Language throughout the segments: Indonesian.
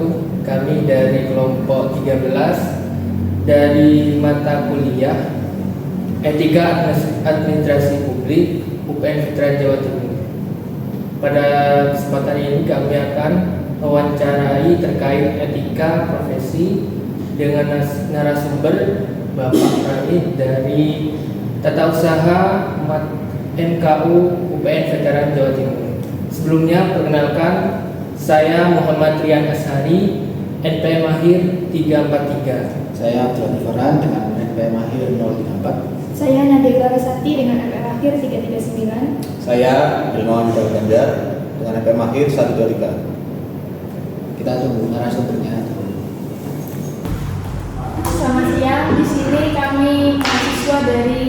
wabarakatuh. Kami dari kelompok 13 dari mata kuliah Etika Administrasi Publik UPN Veteran Jawa Timur. Pada kesempatan ini kami akan mewawancarai terkait etika profesi dengan narasumber Bapak Ramid dari Tata Usaha MKU UPN Veteran Jawa Timur. Sebelumnya perkenalkan, saya Muhammad Rian Ashari, NPM Mahir 343. Saya Abdul Farhan dengan NPM Mahir 034. Saya Nadia Larasati dengan NPM Mahir 339. Saya Ilmuwan Daud Ganjar dengan NPM Mahir 123. Kita tunggu narasumbernya. Selamat siang. Di sini kami mahasiswa dari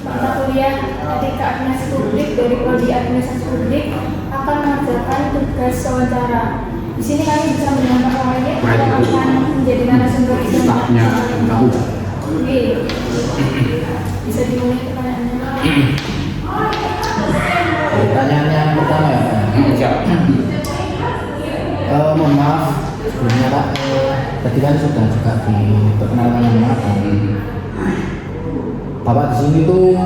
mata kuliah Etika Administrasi Publik dari Prodi Administrasi Publik akan mengerjakan tugas wawancara. Di sini kami bisa mendengar orang lain yang akan menjadi narasumber stafnya tahu. Oke. Bisa dimulai pertanyaannya. Pertanyaan yang pertama ya. Mohon maaf sebelumnya Pak. Tadi kan sudah juga diperkenalkan nama Pak. Bapak di sini tuh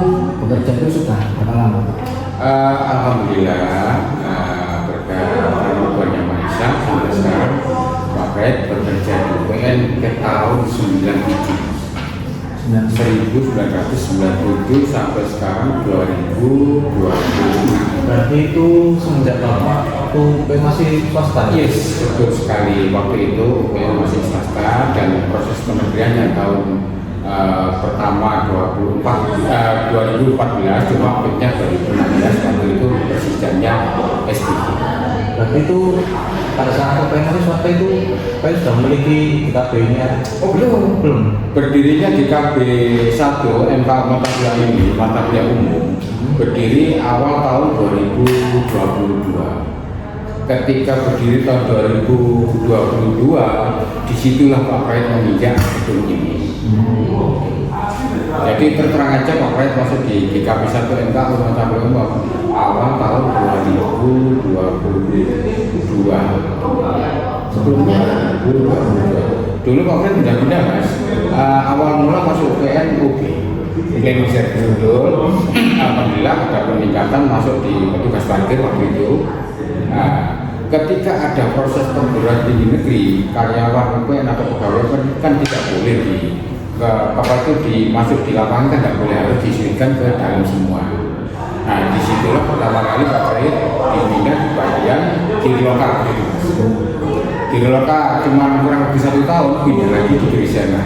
bekerja itu sudah berapa lama Pak? Alhamdulillah berkat Tuhan Yang Maha Esa sampai sekarang Pak Fred bekerja di UPN ke tahun 1997 sampai sekarang 2020. Berarti itu semenjak Bapak waktu UPN masih swasta? Yes, betul sekali. Waktu itu UPN masih swasta dan proses kementerian yang tahun pertama 2014 cuma akhirnya 2016 waktu itu persisnya SPG. Berarti itu pada saat UPN masih swasta itu UPN sudah memiliki DKB-nya? Oh belum. Berdirinya DKB 1 MK mata kuliah ini, mata kuliah umum, berdiri awal tahun 2022. Ketika berdiri tahun 2022, disitulah Pak Fred meminjam gedung ini. Jadi terterang aja Pak Fred masuk di DKB 1 MK mata kuliah umum awal tahun 2022. Sebelumnya Dulu Pak Fred pindah-pindah Mas. Awal mula masuk UPN UB Indonesia dulu. Alhamdulillah ada peningkatan masuk di petugas parkir waktu itu. Ketika ada proses perguruan tinggi negeri, karyawan UPN atau pegawai UPN kan tidak boleh masuk di lapangan, kan tidak boleh, harus diisukan ke dalam semua. Nah disitulah pertama kali Pak Fred dipindah di bagian Giriloka. Giriloka cuma kurang lebih 1 tahun, pindah lagi di Girisena.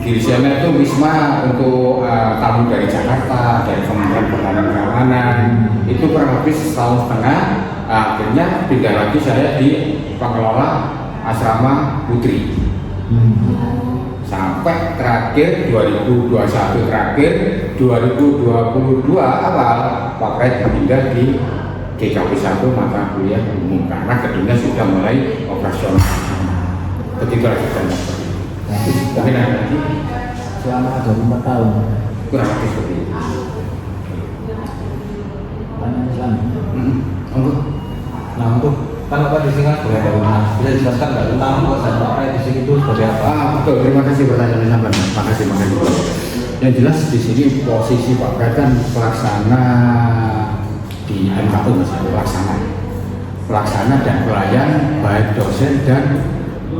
Girisena itu wisma untuk tamu dari Jakarta, dari Kementerian Pertahanan Keamanan. Itu kurang lebih 1,5 tahun. Akhirnya pindah lagi saya di pengelola asrama Putri. Sampai terakhir 2021 terakhir 2022 awal Pak Fred pindah di DKB 1 mata kuliah umum karena gedungnya sudah mulai operasional. Begitu lagi banyak. Mungkin ada lagi selama 24 tahun. kurang lebih seperti itu. Pertanyaan selanjutnya. Nah untuk kan Bapak di sini kan boleh bisa dijelaskan nggak tentang pekerjaan Pak Fred di sini itu seperti apa? Betul, terima kasih pertanyaannya sampai. Makasih. Yang jelas di sini posisi Pak Fred kan pelaksana di MKU Mas, pelaksana dan pelayan baik dosen dan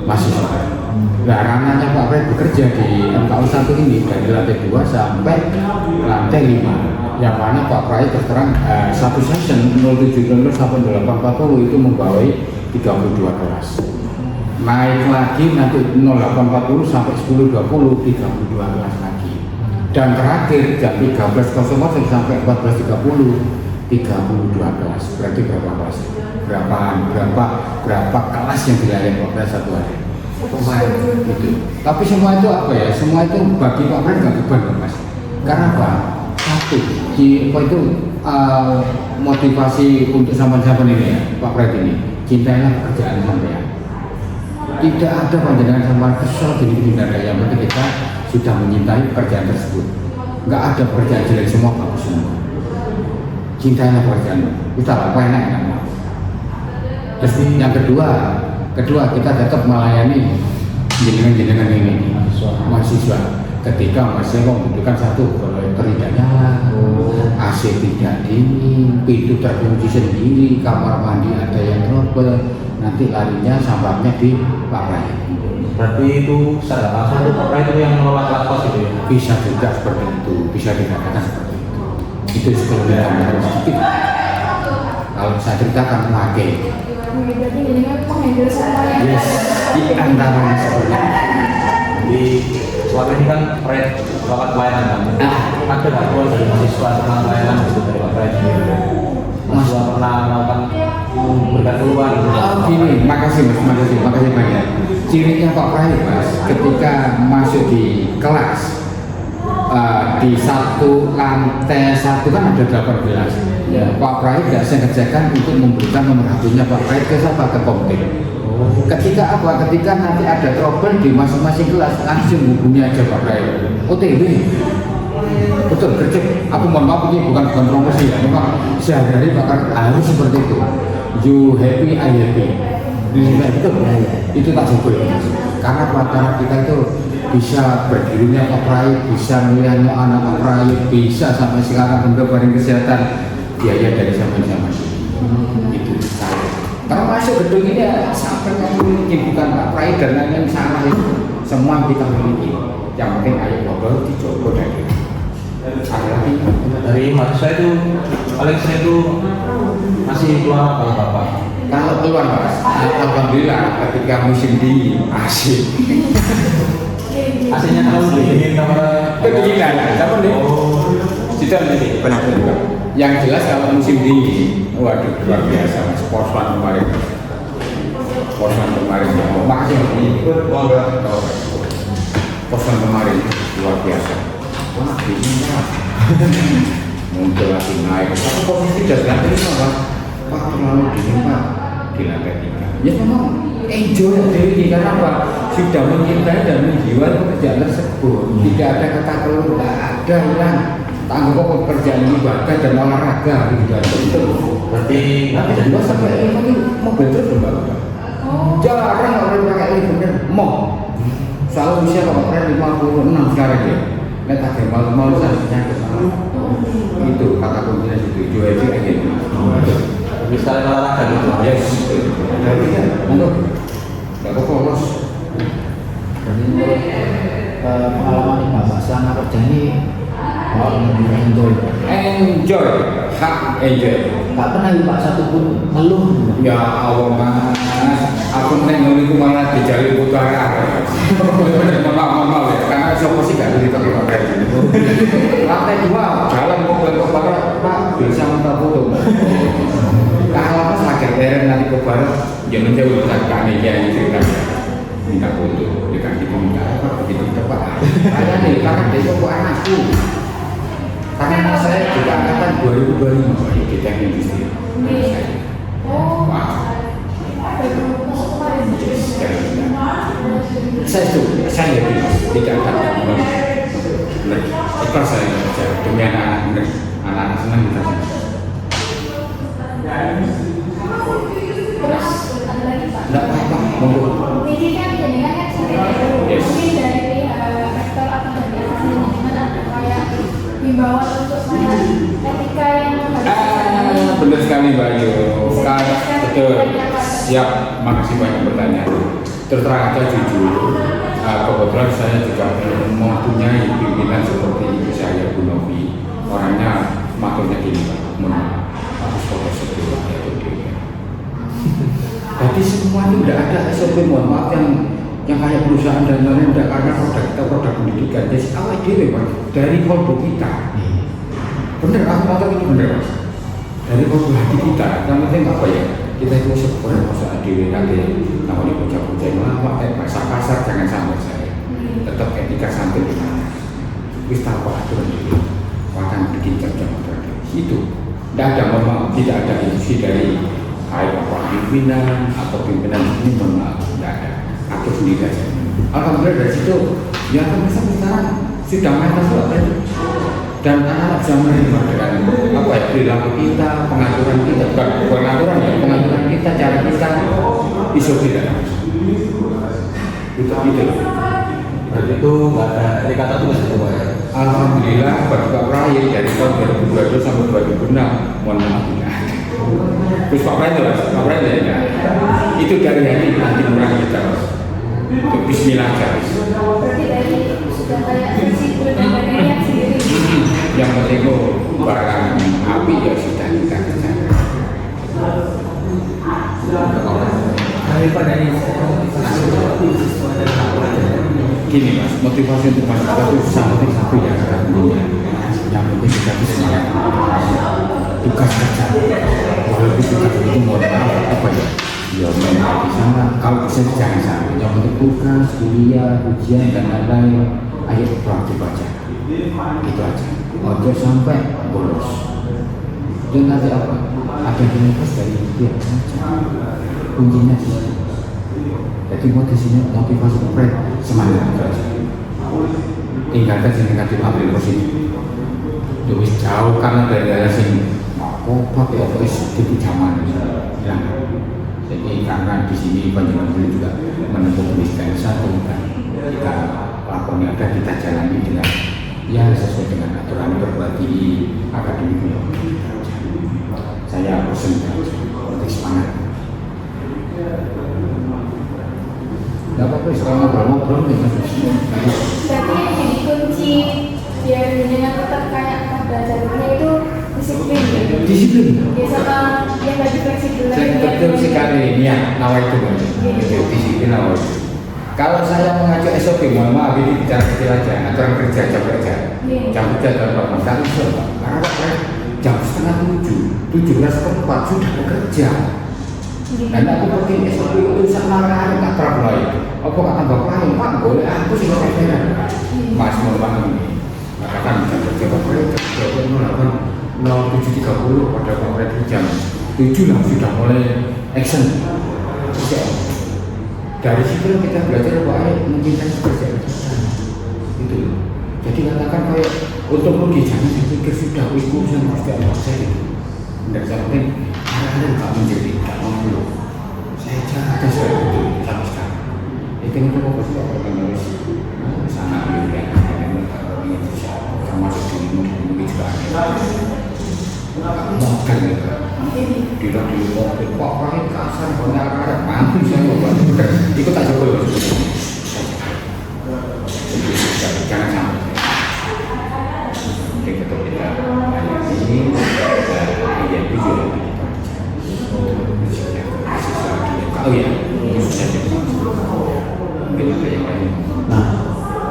mahasiswa. Nah, ranahnya Pak Fred bekerja di MKU 1 ini dari lantai 2 sampai lantai 5. Yang mana Pak Fred terterang satu session 0700 sampai 0840 itu membawai 32 kelas. Naik lagi nanti 0840 sampai 1020 32 kelas lagi. Dan terakhir jam 13.00 sampai 14.30 32 kelas. Berarti berapa kelas? Berapa kelas yang dilayani Pak Fred satu hari? Gitu. Tapi semua itu apa ya? Semua itu bagi Pak Fred nggak beban Mas. Karena apa? Satu, motivasi untuk sampan-sampan ini ya, Pak Fred ini, cintailah pekerjaan sampean. Tidak ada panjenengan sampean kesel gini-gini, yang penting kita sudah mencintai pekerjaan tersebut. Nggak ada pekerjaan jelek, semua bagus semua. Cintailah pekerjaan, kita apa enak. Terus yang kedua, Kedua, kita tetap melayani jenengan-jenengan ini mahasiswa. Ketika mahasiswa membutuhkan satu proyektor tidak nyala, AC tidak dingin, pintu terkunci sendiri, kamar mandi ada yang trouble, nanti larinya sampahnya di Pak Prai. Berarti itu secara langsung itu Pak Prai itu yang mengelola kelas kos itu ya? Bisa juga seperti itu, bisa dikatakan seperti itu. Itu sebenarnya sedikit. Kalau saya ceritakan pakai, Berarti jenengan menghandle semuanya. yes, di antara sebenarnya. Jadi selama ini kan Prai melakukan pelayanan kan? Ada nggak keluar dari mahasiswa tentang pelayanan gitu dari Pak Prai sendiri? Mahasiswa pernah melakukan memberikan keluhan gitu? Gini, makasih banyak. Cirinya Pak Prai Mas, ketika masuk di kelas di lantai 1 kan ada 18. Ya. Pak Prai tidak sengajakan untuk memberikan nomor HP-nya Pak Prai ke siapa? Ke Komtek. Ketika nanti ada trouble di masing-masing kelas, langsung hubungi aja Pak Prai. OTW. Betul, gercep. Aku mohon maaf, ini bukan promosi ya. Memang sehari-hari Pak harus seperti itu. You happy, I happy. Betul. Itu tak cukup. Karena acara kita itu bisa berdirinya Pak Prai, bisa melihat anak Pak Prai, bisa sampai sekarang untuk barang kesehatan biaya dari zaman-zaman itu saya. Kalau masuk gedung ini sampai memiliki bukan Pak Prai dan lain-lain salah itu semua kita miliki. Yang penting ayo ngobrol dicoba dari ada lagi Dari mahasiswa itu paling sering itu masih keluar apa Bapak? kalau keluar Mas, alhamdulillah ketika musim dingin asik. AC-nya terlalu dingin kamar Kedinginan, siapa nih? Cita nih, pernah juga. Yang jelas kalau musim dingin, waduh luar biasa Mas. Porsan kemarin, makasih Mas. Porsan kemarin luar biasa. Wah dingin Mas. Muncul lagi naik. Tapi posisi dari lantai 5 Pak terlalu dingin Pak di lantai 3. Ya memang enjoy diri karena apa? Sudah mencintai dan menjiwai pekerjaan tersebut. Tidak ada kata keluh, tidak ada hilang. Tanggung pekerjaan ibadah dan olahraga gitu aja itu. Berarti Nanti dari luar sampai ini mobil terus berapa? Jarang orang pakai ini bener mau. Soalnya usia kalau keren 56 sekarang ya. Nek tak malu-malu saya penyakit itu kata kuncinya situ jual aja gitu. lebih sekali olahraga gitu. Yes. Tapi ya, untuk nggak kok polos. Jadi menurut pengalaman ini Bapak selama kerja ini enjoy. Enjoy, hak enjoy. Gak pernah Pak satupun ngeluh. Ya Allah Mas, aku nengok itu malah dijali putaran. Bener, mohon maaf ya, karena siapa sih gak cerita kalau kayak gini. Lantai 2, jalan ke barat, Pak, bisa minta foto. Kalau pas lagi keren nanti ke barat, jangan jauh kan ya cerita minta foto, dekat gitu minta apa, begitu cepat. Saya nih, karena dia kok anakku. Karena anak saya juga angkatan 2025 di teknik industri. Oh. Wow. Baru masuk kemarin. Saya yakin tidak akan benar. Ikhlas saya kerja demi anak-anak benar. Anak-anak senang kita. Terus ada lagi Pak. Tidak apa-apa, monggo. Ini kan jenengan kan sendiri. Yes. Mungkin dari rektor atau dari jenengan ada kayak himbauan untuk saya etika yang Benar sekali Mbak Ayu. Betul. Siap, makasih banyak pertanyaan. Terus terang aja jujur, kebetulan saya juga mempunyai pimpinan seperti ibu saya Bu Novi. Orangnya maklumnya gini Pak, harus foto sebelum ya jadi semua itu tidak ada SOP, mohon maaf yang kayak perusahaan dan lain-lain tidak, karena produk kita produk pendidikan. Jadi awal diri Pak, dari kolbu kita. Bener, aku mau ini bener Mas. Dari kolbu hati kita, yang penting apa ya? Kita itu sebenarnya masalah diri nanti namanya bocah-bocah yang lama kayak bahasa kasar jangan sampai saya. Tetap etika santun kita. Wis tahu aturan diri. Akan bikin kerja itu. Tidak ada memang tidak ada instruksi dari pimpinan atau pimpinan ini memang tidak ada. Atur sendiri saja. Alhamdulillah dari situ ya kan bisa sekarang sudah mentas itu. Dan anak bisa menerima dengan apa ya perilaku kita, pengaturan kita, bukan pengaturan ya, pengaturan kita, cara kita iso tidak. gitu loh. Berarti itu nggak ada etika tertulis itu Pak ya? Alhamdulillah bagi Pak Prai dari tahun 2022 sampai 2006 mohon maaf tidak ada. Terus Pak Prai ya, itu dari hati nanti murah kita itu Bismillah guys. Berarti dari sudah kayak prinsipil dan niat sendiri. Yang penting barang api ya sudah kita kerjakan. Kami pada ini siswa dan Gini mas, motivasi untuk masyarakat itu satu yang pentingnya. Yang penting kita itu semangat. Tugas kerja. Walaupun tugas itu mohon maaf apa ya? Ya memang di sana. Kalau bisa jangan sampai. Yang penting tugas, kuliah, ujian dan lain-lain. Ayo proaktif aja. Itu aja. Ojo sampai bolos. Dan nanti apa? Ada yang lepas dari dia saja. Kuncinya di situ. Jadi motivasi keren semangat itu aja. Tinggalkan sing negatif ambil positif. Terus jauh karena dari sing kopak ya terus itu zaman hilang. Jadi karena di sini panjenengan juga menempuh pendidikan satu kan kita lakukan ada kita jalani dengan ya sesuai dengan aturan berbagi akademik. Saya pesan untuk semangat. Gak apa-apa, sekarang ngobrol-ngobrol nih mas. Berarti yang jadi kunci biar dengan tetap kayak pada jalurnya itu disiplin ya? Disiplin. Ya sama yang tadi fleksibel Betul sekali, niat nawai itu mas. Itu disiplin nawai. Kalau saya mengacu SOP, mohon maaf ini bicara kecil aja, aturan kerja jam kerja. Jam kerja dalam waktu tak bisa, karena jam 6:30, 17:04 sudah bekerja. Dan aku pergi SOP itu sama hari tak terlalu. Apa kata bapak lain, Pak boleh aku sih nggak Mas mau bangun ini. Katakan jam kerja bapak itu jam 07.30 pada bapak itu jam 7 lah sudah mulai action. Dari situ kita belajar bahwa mencintai pekerjaan kita. Gitu. Jadi katakan kayak untuk rugi jangan pikir sudah urusan pasti ada saya gitu. Dan saya penting ada nggak menjadi nggak mau saya jaga saya itu sampai sekarang. Itu mau pasti apa yang harus sangat biaya yang termasuk di mungkin juga ada. Makan ya. Tidak di luar kok pakai kasar benar ada mampu saya mau buat itu tak cukup. Jangan sampai. Kita ini ya jujur. Oh iya, mungkin ada yang lain. Nah,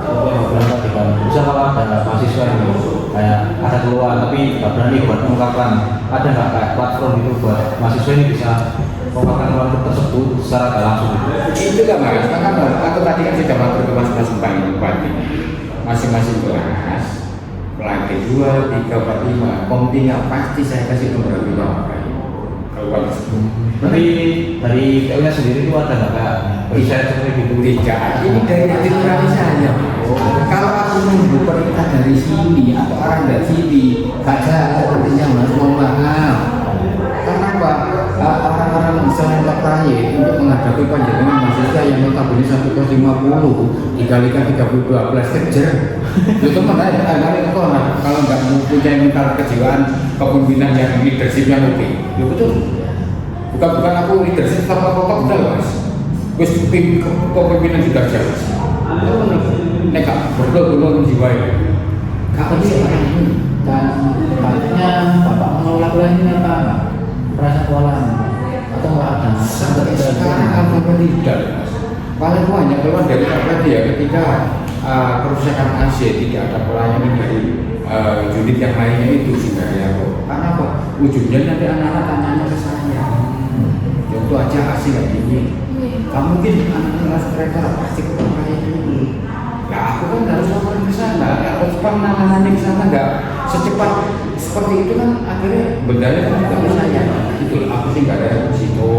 aku yang bilang tadi kan, bisa kalau ada mahasiswa yang kayak ada keluhan tapi nggak berani buat mengungkapkan, ada nggak kayak platform itu buat mahasiswa ini bisa mengungkapkan keluhan tersebut secara tidak langsung? Itu kan mas, kan aku tadi kan sudah matur ke masing-masing bupati, masing-masing kelas, lantai 2, 3, 4, 5, kompinya pasti saya kasih nomor berapa kali. Kalau Berarti dari KU-nya sendiri itu ada nggak kayak riset seperti itu? tidak, ini dari aspirasi saya. Kalau aku nunggu perintah dari sini atau orang dari sini, saja artinya mas mohon maaf. Karena apa? Orang-orang misalnya tak terakhir untuk menghadapi panjenengan mahasiswa yang notabene 1,50 dikalikan 32 kejar. Itu mana ya? Kalau nggak mempunyai mental kejiwaan kepemimpinan yang leadership yang oke, ya betul. Bukan aku leadership tanpa kotak udah mas. Wes kepemimpinan sudah jelas. Neka berdoa menjiwai. Kapan sih orang ini? Dan katanya bapak menolak lainnya apa? Merasa kewalahan atau nggak ada? Sampai sekarang apa tidak? Paling banyak keluar dari tadi ya ketika kerusakan AC tidak ada pelayanan dari unit yang lainnya itu sebenarnya kok. Karena apa? Ujungnya nanti anak-anak tanya ke saya. Contoh aja AC nggak dingin. Kamu mungkin anak-anak mereka pasti ketemu kayak ini. Nah aku kan harus laporan ke sana. Aku cepat menangani ke sana nggak secepat seperti itu kan akhirnya bendanya kan juga ke saya. Itu aku sih nggak ada di situ.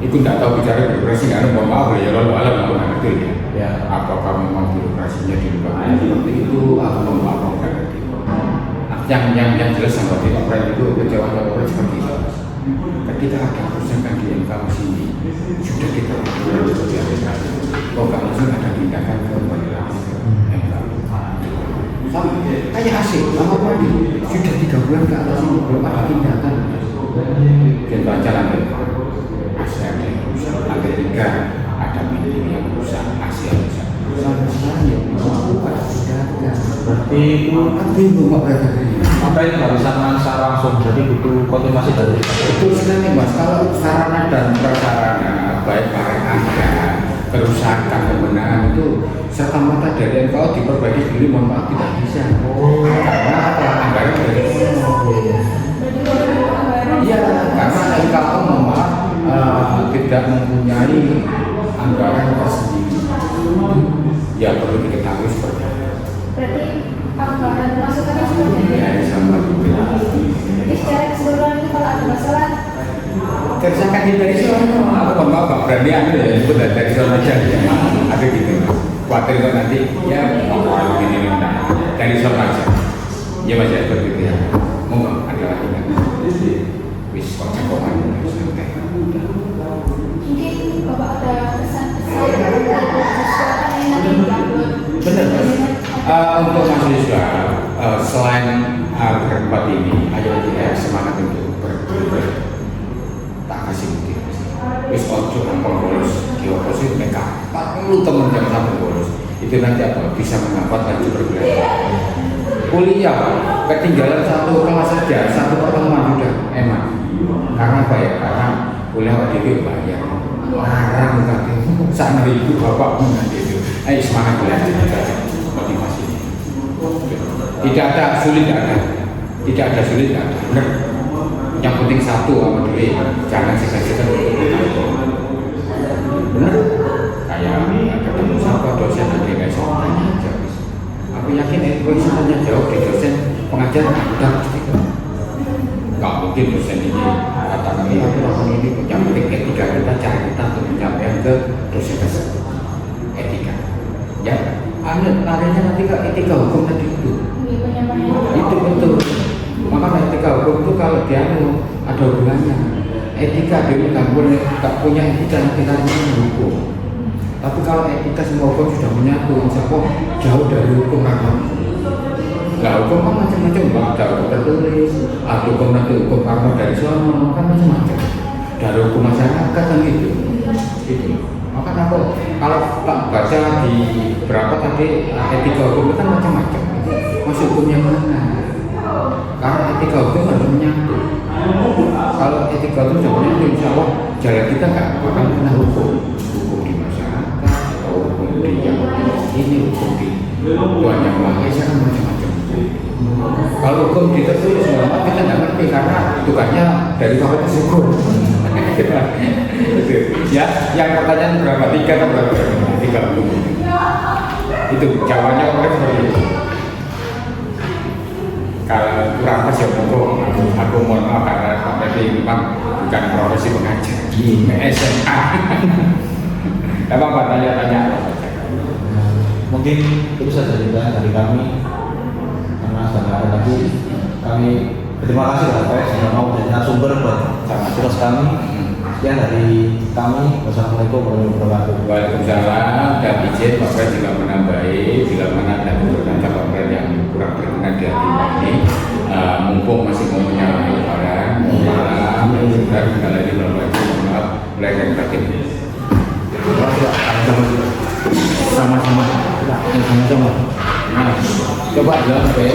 Itu nggak tahu bicara birokrasi nggak ada, mohon maaf ya lalu alam aku nggak ngerti ya. Apakah memang birokrasinya di luar seperti itu? Aku mohon maaf nggak ngerti. Yang jelas sama Pak Pres itu kecewa seperti itu. ketika ada kerusakan di MK sini sudah kita lakukan seperti administrasi. Kok nggak langsung ada tindakan ke pengadilan MK? Kayak asik, lama lagi sudah 3 bulan ke atas ini belum ada tindakan. Dan baca lantai AC ada yang rusak, lantai 3 ada pintu yang rusak, AC yang rusak. Sampai sekarang ya belum ada tindakan. Berarti itu Kan bingung Pak Brother. apa ini nggak bisa mengansar langsung, jadi butuh konfirmasi dari Itu sebenarnya Mas, kalau sarana dan prasarana baik area kerusakan pembenahan itu serta merta dari NKO diperbaiki dulu, mohon maaf tidak bisa. Karena apa? Anggaran dari iya, karena NKO mohon maaf tidak mempunyai anggaran tersendiri. Ya perlu diketahui seperti itu. Berarti anggaran masukannya seperti itu. Ya sama. Jadi secara keseluruhan itu kalau ada masalah, Kerusakan dari sana, aku mohon maaf Pak berani ambil ya, itu dari sana aja ya. Ada gitu. Khawatir kalau nanti ya mau begini dari sana aja. Ya Mas ya begitu ya. Mau ada lagi kan? Wis kocak-kocan santai. mungkin Bapak ada kesan-kesan untuk mahasiswa kan yang nanti diupload. Benar Mas. Untuk mahasiswa selain berempat ini, ayo kita semangat untuk berproses. Tak kasih bukti. Wis ojo angkol bolos, kiopo sih mereka. Perlu teman yang sampai bolos. Itu nanti apa? Bisa menghambat laju berbelajar. Kuliah ketinggalan 1 kelas saja, 1 pertemuan sudah emak. Karena apa ya? Karena kuliah waktu itu bayar. Larang tadi. Sana ibu bapak nanti itu. Ayo semangat belajar saja. Motivasi. Tidak ada sulit, tidak ada. Tidak ada sulit, tidak ada. Benar. Yang penting satu apa dulu, jangan segan-segan untuk bertanya. Benar? Kayak ketemu siapa dosen nanti kayak saya tanya aja. Aku yakin itu tanya jawab di dosen pengajar udah pasti. Gak mungkin dosen ini katakan ini yang penting etika kita, cara kita untuk menyampaikan ke dosen tersebut. Etika. Ya, larinya nanti ke etika hukum tadi itu. Ini penyampaian. Itu betul. Maka etika hukum itu kalau dia ada hubungannya. Etika dia nggak punya etika nanti larinya hukum. Tapi kalau etika semua hukum sudah menyatu, insya Allah jauh dari hukum agama. Nggak hukum kan macam-macam, ada hukum tertulis, ada hukum nanti hukum karma dari sana, kan macam-macam. Dari hukum masyarakat kan gitu. Gitu. Maka aku kalau tak baca di berapa tadi etika hukum itu kan macam-macam. Masuk hukum yang mana? Karena etika hukum harus menyatu. Kalau etika itu sudah menyatu, insya Allah jalan kita nggak akan kena hukum. Hukum di masyarakat, atau hukum di yang ini, hukum di Tuhan yang Maha Esa kan macam-macam. Kalau hukum ditertulis, kita nggak ngerti karena tugasnya dari fakultas hukum. Ya, yang pertanyaan berapa? 3 atau berapa? 30. Itu jawabannya orang seperti itu. Kalau kurang pas ya aku mohon maaf karena tapi memang bukan profesi pengajar di SMA. Apa tanya-tanya? mungkin itu saja juga dari kami, karena sudah ada lagi kami berterima kasih kepada Pak sudah mau menjadi narasumber buat tugas kami. Sekian dari kami. Wassalamualaikum warahmatullahi wabarakatuh. Waalaikumsalam. Dan izin Pak Fred juga menambahi bila mana ada beberapa Pak Fred yang kurang berkenan di hati ini, mumpung masih mau menyalahi lebaran, malam, sudah sekali lagi maaf, belajar batin. Sama-sama. Nah, coba ya, kurang.